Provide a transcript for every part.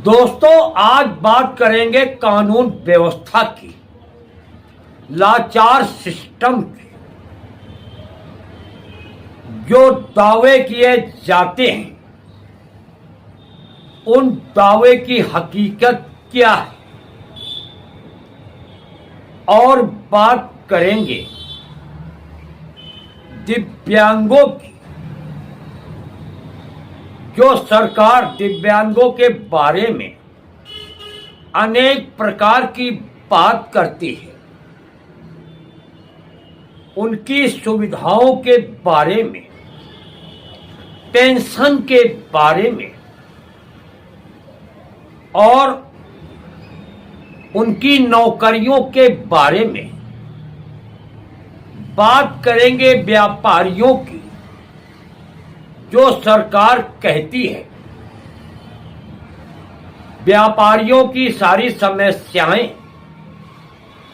दोस्तों, आज बात करेंगे कानून व्यवस्था की, लाचार सिस्टम की। जो दावे किए जाते हैं, उन दावे की हकीकत क्या है, और बात करेंगे दिव्यांगों की। जो सरकार दिव्यांगों के बारे में अनेक प्रकार की बात करती है, उनकी सुविधाओं के बारे में, पेंशन के बारे में और उनकी नौकरियों के बारे में बात करेंगे। व्यापारियों की, जो सरकार कहती है व्यापारियों की सारी समस्याएं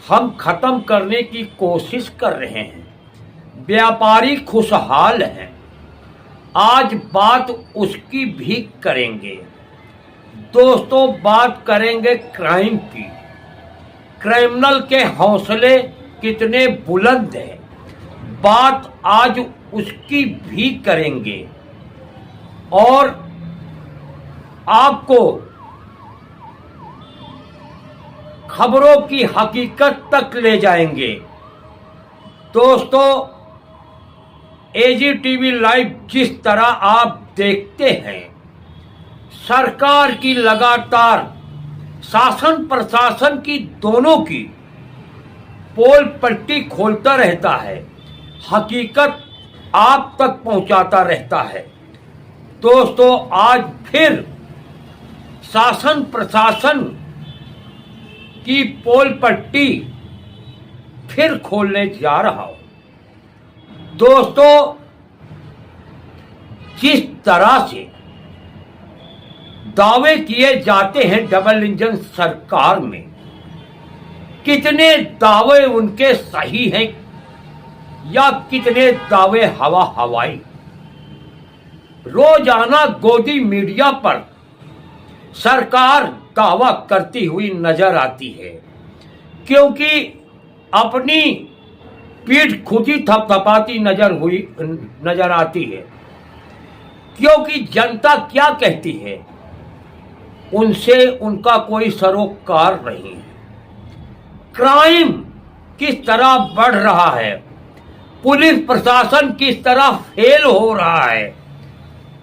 हम खत्म करने की कोशिश कर रहे हैं, व्यापारी खुशहाल हैं। आज बात उसकी भी करेंगे। दोस्तों, बात करेंगे क्राइम की। क्रिमिनल के हौसले कितने बुलंद हैं, बात आज उसकी भी करेंगे और आपको खबरों की हकीकत तक ले जाएंगे। दोस्तों, एजीटीवी लाइव जिस तरह आप देखते हैं, सरकार की लगातार, शासन प्रशासन की दोनों की पोल पट्टी खोलता रहता है, हकीकत आप तक पहुंचाता रहता है। दोस्तों, आज फिर शासन प्रशासन की पोल पट्टी फिर खोलने जा रहा हूं। दोस्तों, जिस तरह से दावे किए जाते हैं डबल इंजन सरकार में, कितने दावे उनके सही हैं या कितने दावे हवा हवाई। रोजाना गोदी मीडिया पर सरकार दावा करती हुई नजर आती है, क्योंकि अपनी पीठ खुद ही थपथपाती नजर आती है। क्योंकि जनता क्या कहती है, उनसे उनका कोई सरोकार नहीं है। क्राइम किस तरह बढ़ रहा है, पुलिस प्रशासन किस तरह फेल हो रहा है,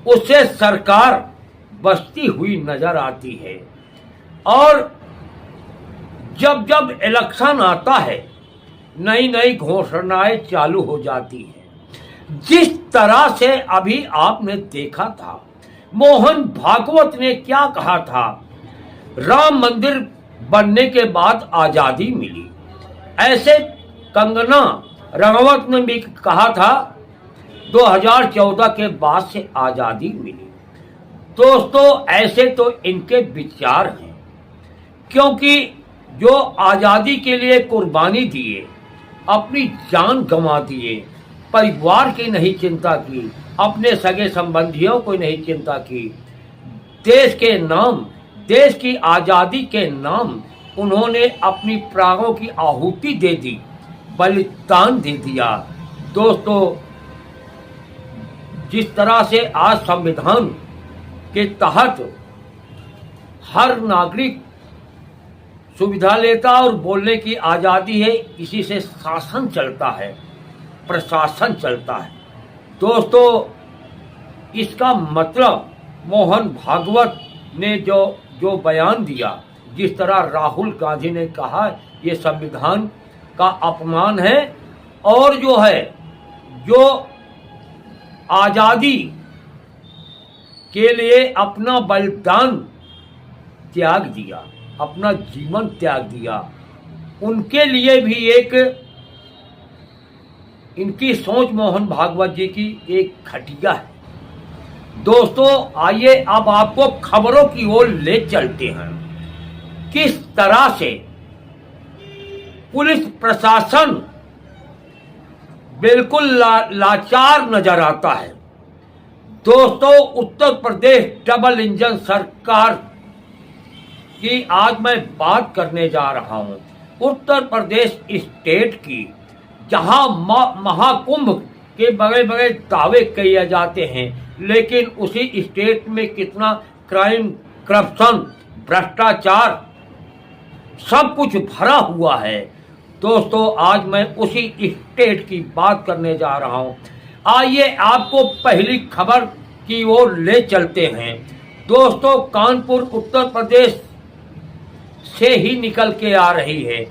उससे सरकार बचती हुई नजर आती है। और जब जब इलेक्शन आता है, नई नई घोषणाएं चालू हो जाती हैं। जिस तरह से अभी आपने देखा था, मोहन भागवत ने क्या कहा था, राम मंदिर बनने के बाद आजादी मिली। ऐसे कंगना रनौत ने भी कहा था 2014 के बाद से आजादी मिली। दोस्तों, ऐसे तो इनके विचार हैं, क्योंकि जो आजादी के लिए कुर्बानी दिए, अपनी जान गंवा दिए, परिवार की नहीं चिंता की, अपने सगे संबंधियों को नहीं चिंता की, देश के नाम, देश की आजादी के नाम उन्होंने अपनी प्राणों की आहुति दे दी, बलिदान दे दिया। दोस्तों, जिस तरह से आज संविधान के तहत हर नागरिक सुविधा लेता और बोलने की आजादी है, इसी से शासन चलता है, प्रशासन चलता है। दोस्तों, इसका मतलब मोहन भागवत ने जो बयान दिया, जिस तरह राहुल गांधी ने कहा, ये संविधान का अपमान है। और जो आजादी के लिए अपना बलिदान त्याग दिया, अपना जीवन त्याग दिया, उनके लिए भी एक, इनकी सोच मोहन भागवत जी की एक घटिया है। दोस्तों आइए अब आपको खबरों की ओर ले चलते हैं। किस तरह से पुलिस प्रशासन बिल्कुल लाचार नजर आता है। दोस्तों उत्तर प्रदेश डबल इंजन सरकार की आज मैं बात करने जा रहा हूं। उत्तर प्रदेश स्टेट की, जहां महाकुंभ के बड़े बड़े दावे किए जाते हैं, लेकिन उसी स्टेट में कितना क्राइम, करप्शन, भ्रष्टाचार सब कुछ भरा हुआ है। दोस्तों आज मैं उसी स्टेट की बात करने जा रहा हूं। आइए आपको पहली खबर की ओर ले चलते हैं। दोस्तों कानपुर उत्तर प्रदेश से ही निकल के आ रही है।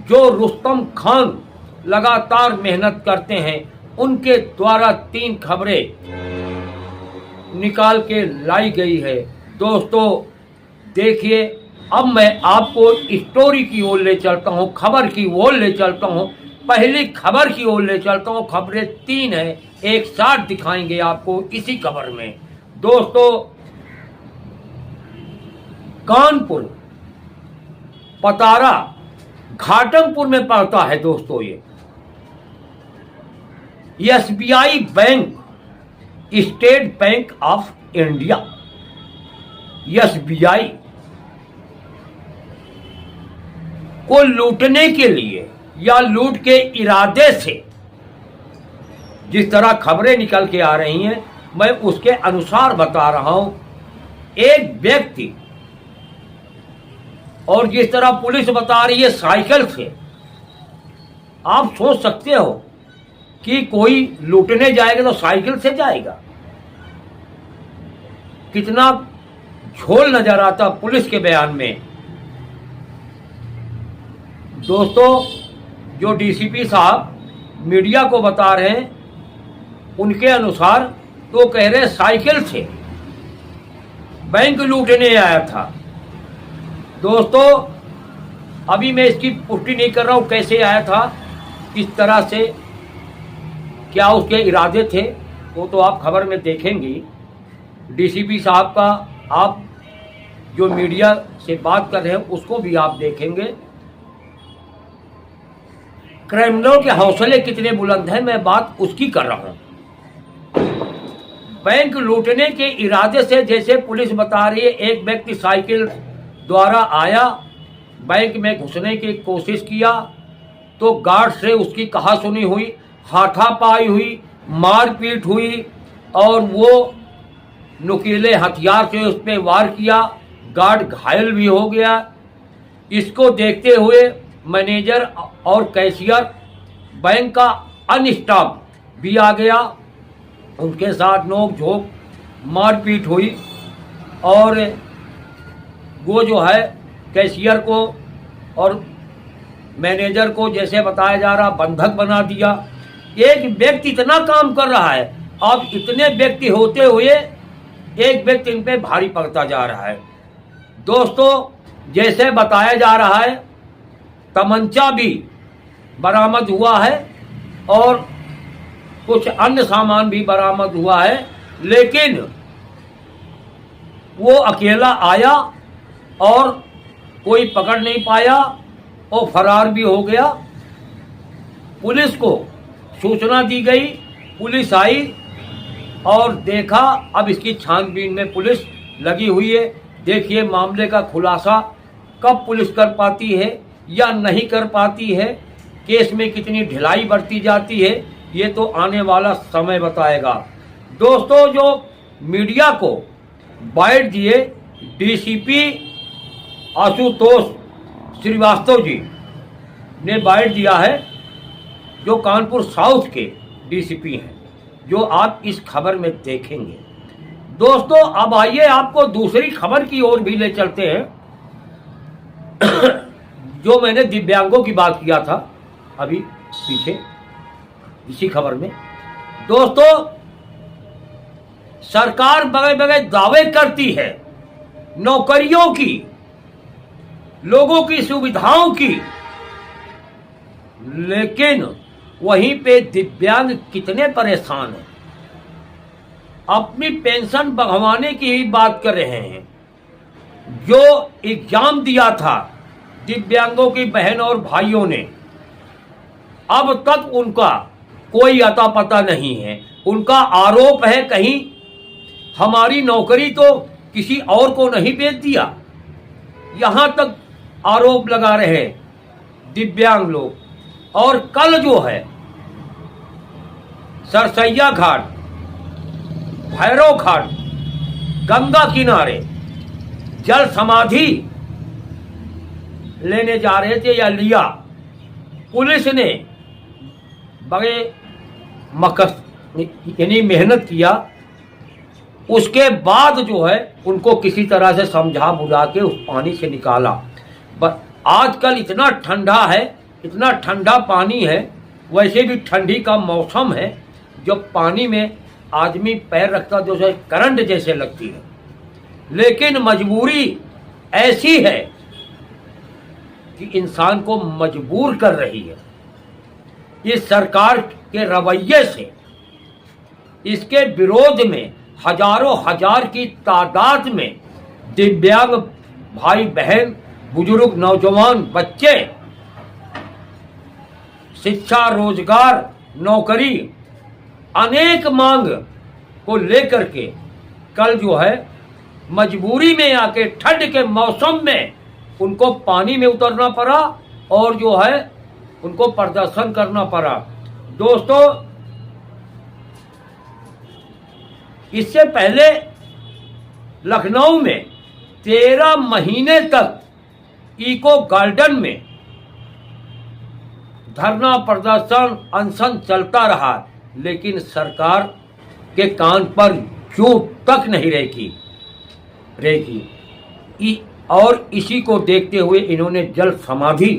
जो रुस्तम खान लगातार मेहनत करते हैं, उनके द्वारा 3 खबरें निकाल के लाई गई है। दोस्तों देखिए, अब मैं आपको स्टोरी की ओर ले चलता हूं, खबर की ओर ले चलता हूं। पहली खबर की ओर ले चलता हूं। खबरें 3 हैं, एक साथ दिखाएंगे आपको इसी खबर में। दोस्तों कानपुर पतारा घाटमपुर में पड़ता है। दोस्तों ये SBI bank, state bank of India, SBI को लूटने के लिए या लूट के इरादे से जिस तरह खबरें निकल के आ रही हैं, मैं उसके अनुसार बता रहा हूं। एक व्यक्ति, और जिस तरह पुलिस बता रही है साइकिल से, आप सोच सकते हो कि कोई लूटने जाएगा तो साइकिल से जाएगा। कितना झोल नजर आता पुलिस के बयान में। दोस्तों जो डीसीपी साहब मीडिया को बता रहे हैं, उनके अनुसार तो कह रहे साइकिल से बैंक लूटने आया था। दोस्तों अभी मैं इसकी पुष्टि नहीं कर रहा हूं कैसे आया था, किस तरह से, क्या उसके इरादे थे, वो तो आप खबर में देखेंगी। डीसीपी साहब का, आप जो मीडिया से बात कर रहे हैं उसको भी आप देखेंगे। क्रिमिनलों के हौसले कितने बुलंद हैं, मैं बात उसकी कर रहा हूं। बैंक लूटने के इरादे से, जैसे पुलिस बता रही है, एक व्यक्ति साइकिल द्वारा आया, बैंक में घुसने की कोशिश किया, तो गार्ड से उसकी कहासुनी हुई, हाथापाई हुई, मारपीट हुई, और वो नुकीले हथियार से उस पर वार किया। गार्ड घायल भी हो गया। इसको देखते हुए मैनेजर और कैशियर, बैंक का अन्य स्टाफ भी आ गया। उनके साथ नोक झोंक, मारपीट हुई, और वो जो है कैशियर को और मैनेजर को, जैसे बताया जा रहा, बंधक बना दिया। एक व्यक्ति इतना काम कर रहा है, अब इतने व्यक्ति होते हुए एक व्यक्ति इन पे भारी पड़ता जा रहा है। दोस्तों जैसे बताया जा रहा है, तमंचा भी बरामद हुआ है और कुछ अन्य सामान भी बरामद हुआ है, लेकिन वो अकेला आया और कोई पकड़ नहीं पाया और फरार भी हो गया। पुलिस को सूचना दी गई, पुलिस आई और देखा। अब इसकी छानबीन में पुलिस लगी हुई है। देखिए मामले का खुलासा कब पुलिस कर पाती है या नहीं कर पाती है, केस में कितनी ढिलाई बरती जाती है, ये तो आने वाला समय बताएगा। दोस्तों जो मीडिया को बाइट दिए डीसीपी आशुतोष श्रीवास्तव जी ने बाइट दिया है, जो कानपुर साउथ के डीसीपी हैं, जो आप इस खबर में देखेंगे। दोस्तों अब आइए आपको दूसरी खबर की ओर भी ले चलते हैं। जो मैंने दिव्यांगों की बात किया था अभी पीछे इसी खबर में। दोस्तों सरकार बड़े बड़े दावे करती है नौकरियों की, लोगों की सुविधाओं की, लेकिन वहीं पे दिव्यांग कितने परेशान हैं। अपनी पेंशन बढ़वाने की ही बात कर रहे हैं। जो एग्जाम दिया था दिव्यांगों की बहन और भाइयों ने, अब तक उनका कोई अता पता नहीं है। उनका आरोप है कहीं हमारी नौकरी तो किसी और को नहीं बेच दिया, यहां तक आरोप लगा रहे हैं दिव्यांग लोग। और कल जो है सरसैया घाट, भैरव घाट, गंगा किनारे जल समाधि लेने जा रहे थे या लिया, पुलिस ने बड़े मकस यानी मेहनत किया। उसके बाद जो है उनको किसी तरह से समझा बुझा के उस पानी से निकाला। बस आजकल इतना ठंडा है, इतना ठंडा पानी है, वैसे भी ठंडी का मौसम है, जब पानी में आदमी पैर रखता तो उसे करंट जैसे लगती है। लेकिन मजबूरी ऐसी है कि इंसान को मजबूर कर रही है। इस सरकार के रवैये से, इसके विरोध में हजारों हजार की तादाद में दिव्यांग भाई बहन, बुजुर्ग, नौजवान, बच्चे शिक्षा, रोजगार, नौकरी, अनेक मांग को लेकर के कल जो है मजबूरी में आके ठंड के मौसम में उनको पानी में उतरना पड़ा और जो है उनको प्रदर्शन करना पड़ा। दोस्तों, इससे पहले लखनऊ में 13 महीने तक इको गार्डन में धरना, प्रदर्शन, अनशन चलता रहा, लेकिन सरकार के कान पर जूं तक नहीं रेखी। और इसी को देखते हुए इन्होंने जल समाधि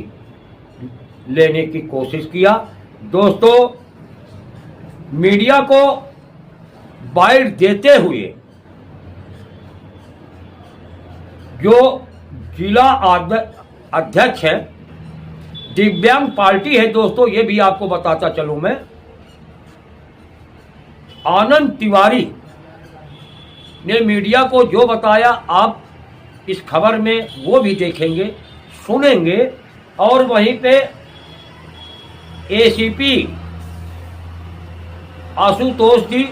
लेने की कोशिश किया। दोस्तों, मीडिया को बाइट देते हुए जो जिला अध्यक्ष है, दिव्यांग पार्टी है, दोस्तों ये भी आपको बताता चलूं मैं, आनंद तिवारी ने मीडिया को जो बताया आप इस खबर में वो भी देखेंगे, सुनेंगे। और वहीं पे एसीपी आशुतोष जी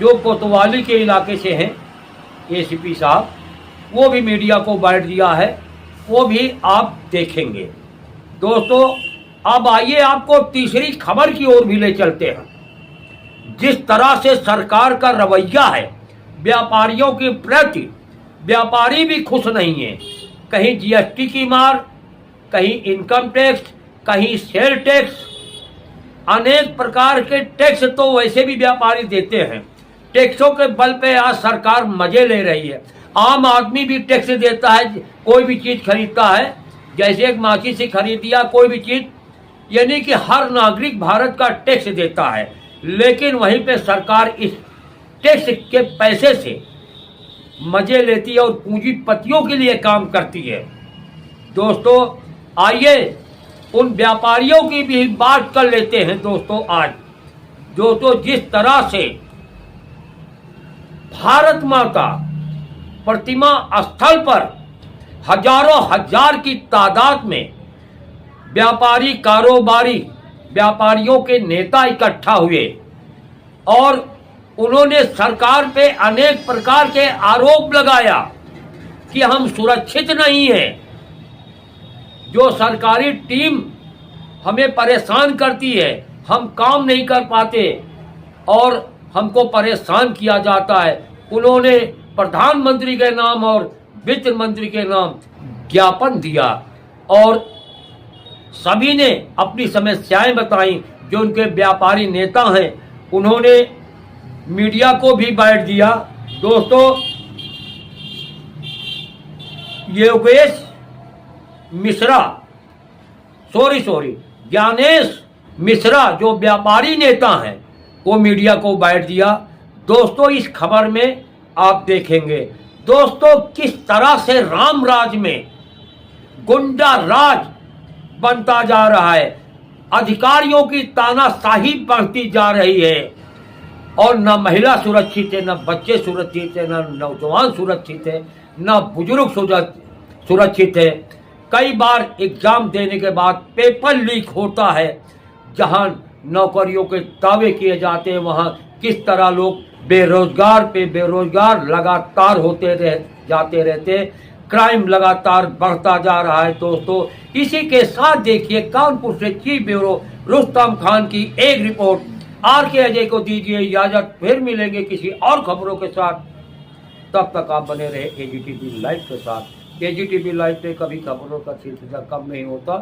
जो कोतवाली के इलाके से हैं, एसीपी साहब, वो भी मीडिया को बाइट दिया है, वो भी आप देखेंगे। दोस्तों, अब आइए आपको तीसरी खबर की ओर भी ले चलते हैं। जिस तरह से सरकार का रवैया है व्यापारियों के प्रति, व्यापारी भी खुश नहीं है। कहीं जीएसटी की मार, कहीं इनकम टैक्स, कहीं सेल टैक्स, अनेक प्रकार के टैक्स तो वैसे भी व्यापारी देते हैं। टैक्सों के बल पे आज सरकार मजे ले रही है। आम आदमी भी टैक्स देता है, कोई भी चीज खरीदता है, जैसे एक माची से खरीद दिया कोई भी चीज, यानी कि हर नागरिक भारत का टैक्स देता है। लेकिन वहीं पे सरकार इस टैक्स के पैसे से मजे लेती है और पूंजीपतियों के लिए काम करती है। दोस्तों, आइए उन व्यापारियों की भी बात कर लेते हैं। दोस्तों, आज दोस्तों जिस तरह से भारत माता प्रतिमा स्थल पर हजारों हजार की तादाद में व्यापारी, कारोबारी, व्यापारियों के नेता इकट्ठा हुए और उन्होंने सरकार पे अनेक प्रकार के आरोप लगाया कि हम सुरक्षित नहीं हैं, जो सरकारी टीम हमें परेशान करती है, हम काम नहीं कर पाते और हमको परेशान किया जाता है। उन्होंने प्रधानमंत्री के नाम और वित्त मंत्री के नाम ज्ञापन दिया और सभी ने अपनी समस्याएं बताई। जो उनके व्यापारी नेता हैं उन्होंने मीडिया को भी बाइट दिया। दोस्तों, योगेश मिश्रा, ज्ञानेश मिश्रा जो व्यापारी नेता हैं, वो मीडिया को बाइट दिया। दोस्तों, इस खबर में आप देखेंगे दोस्तों किस तरह से राम राज में गुंडा राज बनता जा रहा है, अधिकारियों की तानाशाही बढ़ती जा रही है। और न महिला सुरक्षित है, न बच्चे सुरक्षित है, न नौजवान सुरक्षित है, न बुजुर्ग सुरक्षित है। कई बार एग्जाम देने के बाद पेपर लीक होता है, जहां नौकरियों के दावे किए जाते हैं, वहां किस तरह लोग बेरोजगार पे बेरोजगार लगातार जाते रहते। क्राइम लगातार बढ़ता जा रहा है दोस्तों। इसी के साथ देखिए कानपुर से चीफ ब्यूरो रुस्तम खान की एक रिपोर्ट। आर के अजय को दीजिए इजाजत, फिर मिलेंगे किसी और खबरों के साथ। तब तक आप बने रहे एजीटीवी लाइव के साथ। एजीटीवी लाइव पे कभी खबरों का सिलसिला कम नहीं होता।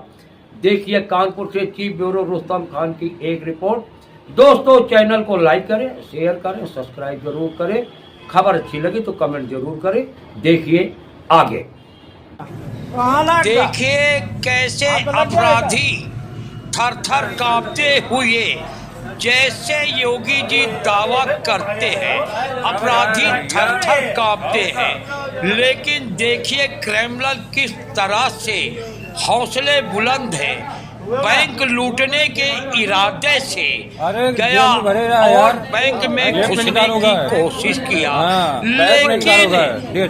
देखिए कानपुर से चीफ ब्यूरो रुस्तम खान की एक रिपोर्ट। दोस्तों चैनल को लाइक करें, शेयर करें, सब्सक्राइब जरूर करें। खबर अच्छी लगी तो कमेंट जरूर करें। देखिए आगे। देखिए कैसे अपराधी थर थर कांपते हुए, जैसे योगी जी दावा करते हैं अपराधी थर थर कांपते हैं, लेकिन देखिए क्रिमिनल किस तरह से हौसले बुलंद है। बैंक लूटने के इरादे से गया और बैंक में घुसने की कोशिश किया, लेकिन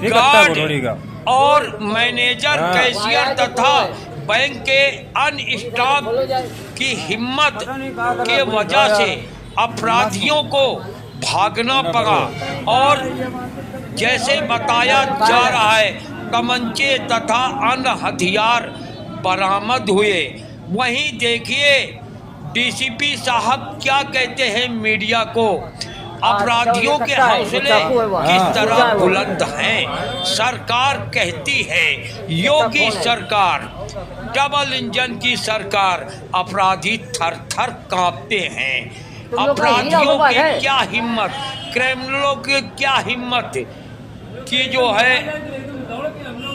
गार्ड और मैनेजर, कैशियर तथा बैंक के अन्य स्टाफ की हिम्मत के वजह से अपराधियों को भागना पड़ा। और जैसे बताया जा रहा है तमंचे तथा अन्य हथियार बरामद हुए। वहीं देखिए डीसीपी साहब क्या कहते हैं मीडिया को। अपराधियों के हौसले किस तरह बुलंद हैं। सरकार कहती है योगी सरकार, डबल इंजन की सरकार, अपराधी थर थर कांपते हैं। अपराधियों की क्या हिम्मत, क्रिमिनलों की क्या हिम्मत कि जो है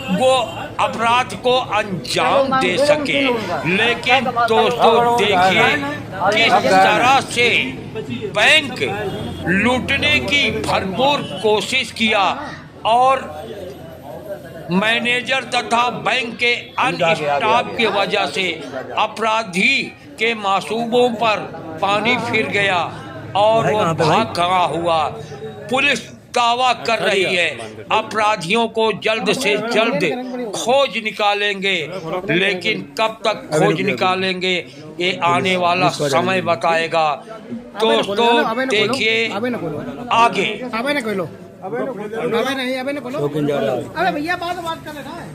वो अपराध को अंजाम दे सके। लेकिन दोस्तों देखिए किस तरह से बैंक लूटने की भरपूर कोशिश किया और मैनेजर तथा बैंक के अन्य स्टाफ की वजह से अपराधी के मासूमों पर पानी फिर गया और वो भाग खड़ा हुआ। पुलिस दावा कर रही है अपराधियों को जल्द से जल्द खोज निकालेंगे, लेकिन कब तक खोज निकालेंगे ये आने वाला समय बताएगा। दोस्तों देखिए आगे। अबे भैया बात कर रहे हैं।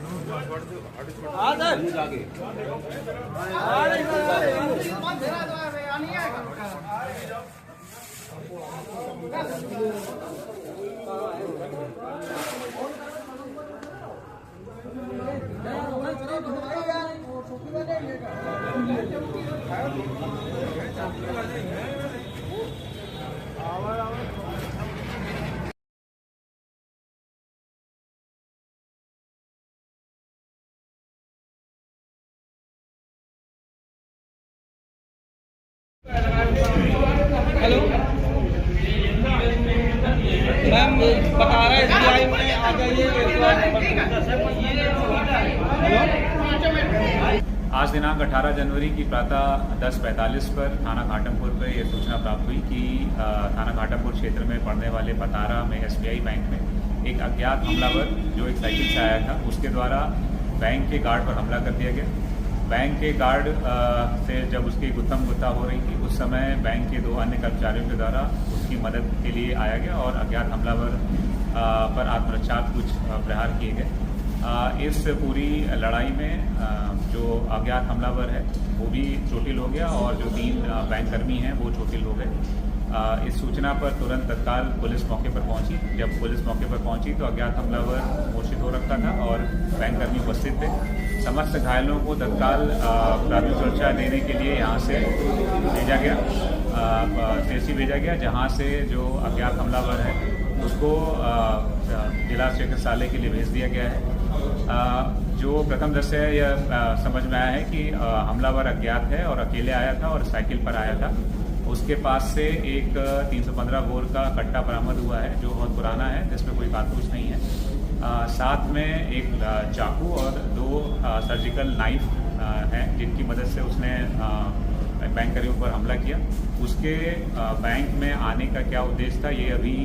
हेलो मैम, बता रहा है SBI में आ जाइए। आज दिनांक 18 जनवरी की प्रातः 10:45 पर थाना घाटमपुर पर यह सूचना प्राप्त हुई कि थाना घाटमपुर क्षेत्र में पड़ने वाले पतारा में SBI बैंक में एक अज्ञात हमलावर जो एक साइकिल से आया था, उसके द्वारा बैंक के गार्ड पर हमला कर दिया गया। बैंक के गार्ड से जब उसकी गुत्थम गुत्था हो रही थी, उस समय बैंक के 2 अन्य कर्मचारियों के द्वारा उसकी मदद के लिए आया गया और अज्ञात हमलावर पर आत्मरक्षार्थ कुछ प्रहार किए गए। इस पूरी लड़ाई में जो अज्ञात हमलावर है वो भी चोटिल हो गया और जो 3 बैंककर्मी हैं वो चोटिल हो गए। इस सूचना पर तुरंत तत्काल पुलिस मौके पर पहुंची। जब पुलिस मौके पर पहुंची तो अज्ञात हमलावर मूर्छित हो रखा था और बैंककर्मी उपस्थित थे। समस्त घायलों को तत्काल प्राथमिक सुरक्षा देने के लिए यहाँ से भेजा गया, CSC भेजा गया, जहाँ से जो अज्ञात हमलावर है उसको जिला चिकित्सालय के लिए भेज दिया गया है। जो प्रथम दृष्टया यह समझ में आया है कि हमलावर अज्ञात है और अकेले आया था और साइकिल पर आया था। उसके पास से एक 315 बोर का कट्टा बरामद हुआ है जो बहुत पुराना है, जिसमें कोई कारतूस नहीं है। साथ में एक चाकू और 2 सर्जिकल नाइफ हैं जिनकी मदद से उसने बैंक कर्मियों पर हमला किया, उसके बैंक में आने का क्या उद्देश्य था ये अभी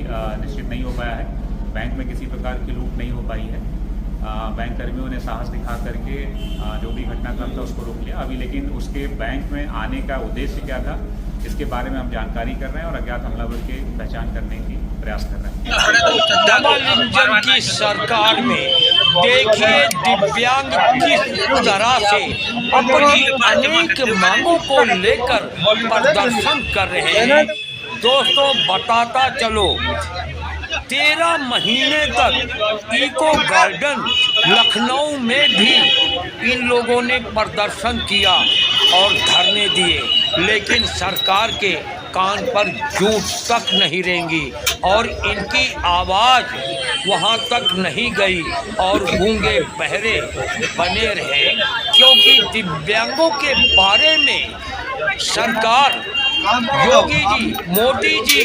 निश्चित नहीं हो पाया है। बैंक में किसी प्रकार की लूट नहीं हो पाई है। बैंक कर्मियों ने साहस दिखा करके जो भी घटनाक्रम था उसको रोक लिया अभी, लेकिन उसके बैंक में आने का उद्देश्य क्या था इसके बारे में हम जानकारी कर रहे हैं और अज्ञात हमलावर की पहचान करने की प्रयास कर रहे हैं। डबल इंजन की सरकार में देखिए दिव्यांग किस तरह से अपनी अनेक मांगों को लेकर प्रदर्शन कर रहे हैं। दोस्तों बताता चलो, 13 महीने तक इको गार्डन लखनऊ में भी इन लोगों ने प्रदर्शन किया और धरने दिए, लेकिन सरकार के कान पर जूं तक नहीं रेंगी और इनकी आवाज़ वहां तक नहीं गई और गूंगे बहरे बने रहे, क्योंकि दिव्यांगों के बारे में सरकार योगी जी, मोदी जी,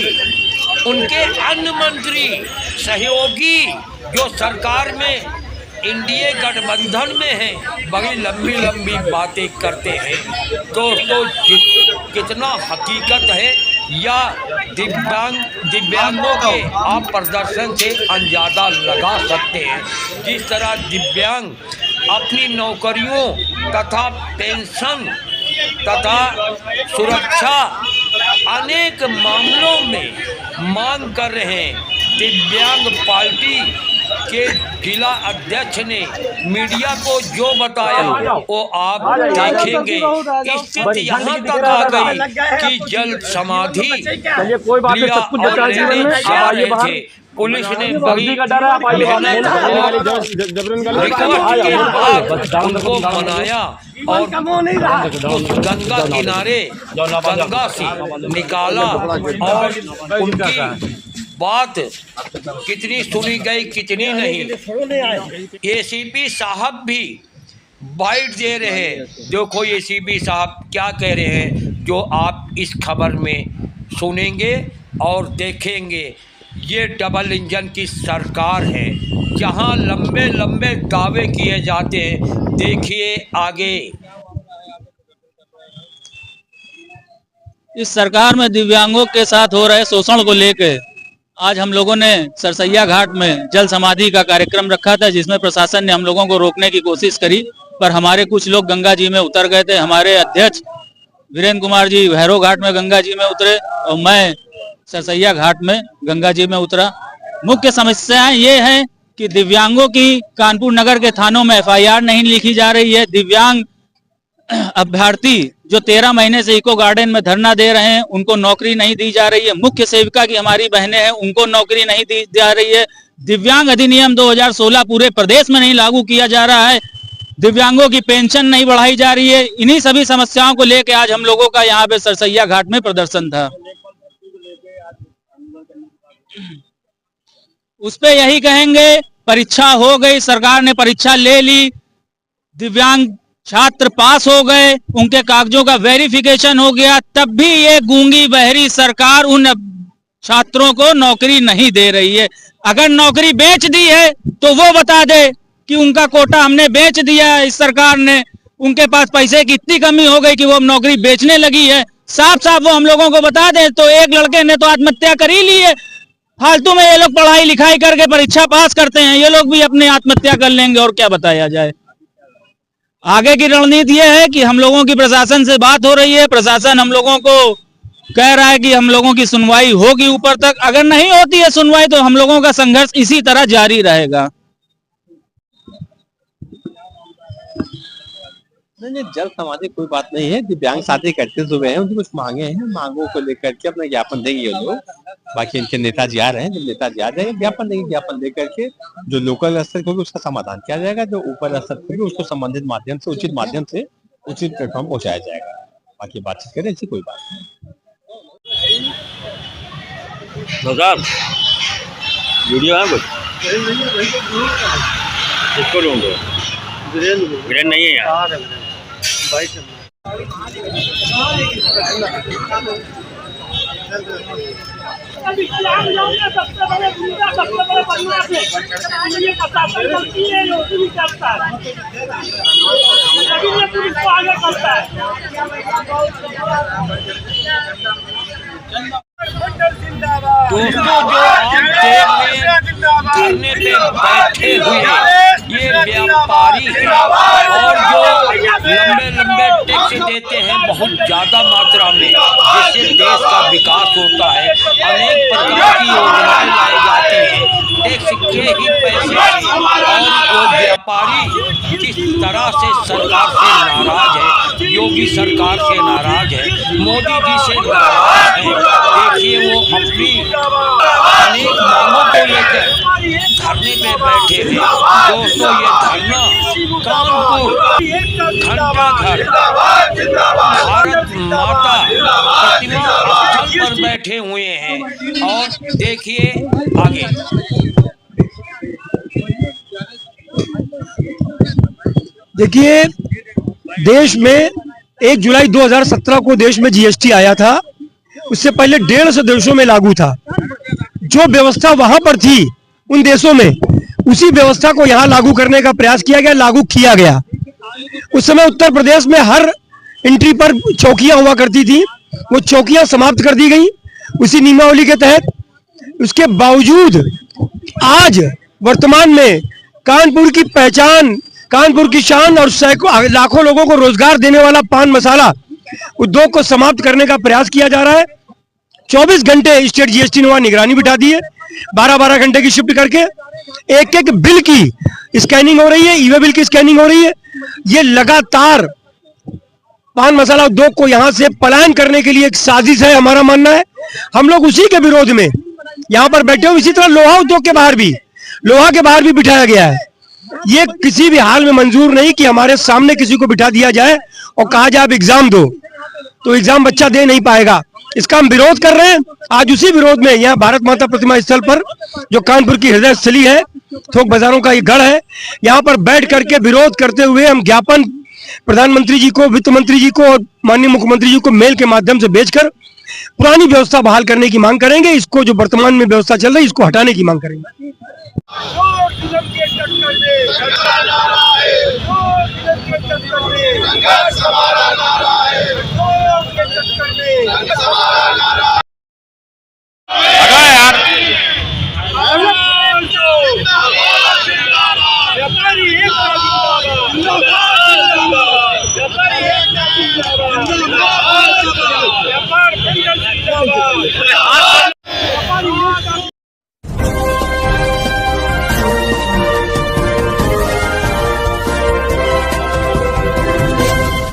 उनके अन्य मंत्री सहयोगी जो सरकार में इंडिया गठबंधन में हैं, बड़ी लंबी लंबी बातें करते हैं। दोस्तों कितना हकीकत है या दिव्यांगों के आप प्रदर्शन से अंदाजा लगा सकते हैं। जिस तरह दिव्यांग अपनी नौकरियों तथा पेंशन तथा सुरक्षा अनेक मामलों में मांग कर रहे हैं। दिव्यांग पार्टी के जिला अध्यक्ष ने मीडिया को जो बताया वो आप देखेंगे। स्थिति यहाँ तक आ गई कि जल समाधि लिया और लेने जा रहे थे। पुलिस ने बड़ी मेहनत और रिक्वेस्ट के बाद उनको मनाया और उस गंगा किनारे गंगा से निकाला और उनकी बात कितनी सुनी गई कितनी नहीं। एसीपी साहब भी बाइट दे रहे हैं। देखो एसीपी साहब क्या कह रहे हैं, जो आप इस खबर में सुनेंगे और देखेंगे। ये डबल इंजन की सरकार है जहां लंबे लंबे दावे किए जाते हैं। देखिए आगे। इस सरकार में दिव्यांगों के साथ हो रहे शोषण को लेकर आज हम लोगों ने सरसैया घाट में जल समाधि का कार्यक्रम रखा था, जिसमें प्रशासन ने हम लोगों को रोकने की कोशिश करी, पर हमारे कुछ लोग गंगा जी में उतर गए थे। हमारे अध्यक्ष वीरेंद्र कुमार जी भैरव घाट में गंगा जी में उतरे और मैं सरसैया घाट में गंगा जी में उतरा। मुख्य समस्याएं ये हैं कि दिव्यांगों की कानपुर नगर के थानों में FIR नहीं लिखी जा रही है। दिव्यांग अभ्यर्थी जो 13 महीने से इको गार्डन में धरना दे रहे हैं उनको नौकरी नहीं दी जा रही है। मुख्य सेविका की हमारी बहनें हैं, उनको नौकरी नहीं दी जा रही है। दिव्यांग अधिनियम 2016 पूरे प्रदेश में नहीं लागू किया जा रहा है। दिव्यांगों की पेंशन नहीं बढ़ाई जा रही है। इन्हीं सभी समस्याओं को लेकर आज हम लोगों का यहाँ पे सरसैया घाट में प्रदर्शन था। उस पे यही कहेंगे, परीक्षा हो गई, सरकार ने परीक्षा ले ली, दिव्यांग छात्र पास हो गए, उनके कागजों का वेरिफिकेशन हो गया, तब भी ये गूंगी बहरी सरकार उन छात्रों को नौकरी नहीं दे रही है। अगर नौकरी बेच दी है तो वो बता दे कि उनका कोटा हमने बेच दिया है। इस सरकार ने, उनके पास पैसे की इतनी कमी हो गई कि वो नौकरी बेचने लगी है। साफ साफ वो हम लोगों को बता दे। तो एक लड़के ने तो आत्महत्या कर ही ली है। फालतू में ये लोग पढ़ाई लिखाई करके परीक्षा पास करते हैं, ये लोग भी अपनी आत्महत्या कर लेंगे और क्या बताया जाए। आगे की रणनीति ये है कि हम लोगों की प्रशासन से बात हो रही है। प्रशासन हम लोगों को कह रहा है कि हम लोगों की सुनवाई होगी ऊपर तक। अगर नहीं होती है सुनवाई तो हम लोगों का संघर्ष इसी तरह जारी रहेगा। नहीं, जल समाधि कोई बात नहीं है। दिव्यांग साथी करते हुए हैं, उनकी कुछ मांगे हैं, मांगों को लेकर के अपना ज्ञापन देंगे ये लोग। बाकी इनके नेताजी आ रहे हैं, जब नेताजी आ जाएंगे ज्ञापन देंगे। ज्ञापन दे करके जो लोकल स्तर को भी उसका समाधान किया जाएगा, जो ऊपर स्तर को भी उसको संबंधित माध्यम से उचित प्लेटफॉर्म पहुंचाया जाएगा। बाकी बातचीत करें, ऐसी कोई बात नहीं। वीडियो है कुछ इसको ढूंढो। वीरेंद्र नहीं है यार। सबसे बड़े गुंडा, सबसे बड़े बदमाश है। ये प्रशासन गलती है, योगी भी करता है, लेकिन ये पुलिस को आगे करता है। दोस्तों, जो आप देख रहे हैं धरने पे बैठे हुए ये व्यापारी हैं और जो लंबे लंबे टैक्स देते हैं बहुत ज्यादा मात्रा में, जिससे देश का विकास होता है। अनेक प्रकार की योजनाएं लाई जाती हैं टैक्स के ही पैसे से, और वो व्यापारी किस तरह से सरकार से नाराज है, योगी सरकार से नाराज है, मोदी जी से नाराज है। देखिए वो अपनी अनेक मांगों को लेकर धरने पे बैठे हैं। दोस्तों, ये धरना कानपुर घंटाघर भारत माता प्रतिमा स्थल पर बैठे हुए हैं। और देखिए आगे। देखिए, देश में 1 जुलाई 2017 को देश में जीएसटी आया था। उससे पहले 150 देशों में लागू था। जो व्यवस्था वहां पर थी उन देशों में, उसी व्यवस्था को यहाँ लागू करने का प्रयास किया गया, लागू किया गया। उस समय उत्तर प्रदेश में हर एंट्री पर चौकियां हुआ करती थी, वो चौकियां समाप्त कर दी गई उसी नियमावली के तहत। उसके बावजूद आज वर्तमान में कानपुर की पहचान, कानपुर की शान और सैकड़ों लाखों लोगों को रोजगार देने वाला पान मसाला उद्योग को समाप्त करने का प्रयास किया जा रहा है। 24 घंटे स्टेट जीएसटी ने वहां निगरानी बिठा दी है, 12-12 घंटे की शिफ्ट करके एक एक बिल की स्कैनिंग हो रही है, ई-वे बिल की स्कैनिंग हो रही है। ये लगातार पान मसाला उद्योग को यहां से पलायन करने के लिए एक साजिश है, हमारा मानना है। हम लोग उसी के विरोध में यहां पर बैठे हो। इसी तरह लोहा उद्योग के बाहर भी, लोहा के बाहर भी बिठाया गया है। ये किसी भी हाल में मंजूर नहीं कि हमारे सामने किसी को बिठा दिया जाए और कहा जाए आप एग्जाम दो, तो एग्जाम बच्चा दे नहीं पाएगा। इसका हम विरोध कर रहे हैं। आज उसी विरोध में यहाँ भारत माता प्रतिमा स्थल पर, जो कानपुर की हृदय स्थली है, थोक बाजारों का ये गढ़ है, यहाँ पर बैठ करके विरोध करते हुए हम ज्ञापन प्रधानमंत्री जी को, वित्त मंत्री जी को और माननीय मुख्यमंत्री जी को मेल के माध्यम से भेजकर पुरानी व्यवस्था बहाल करने की मांग करेंगे। इसको जो वर्तमान में व्यवस्था चल रही है इसको हटाने की मांग करेंगे। व्यापार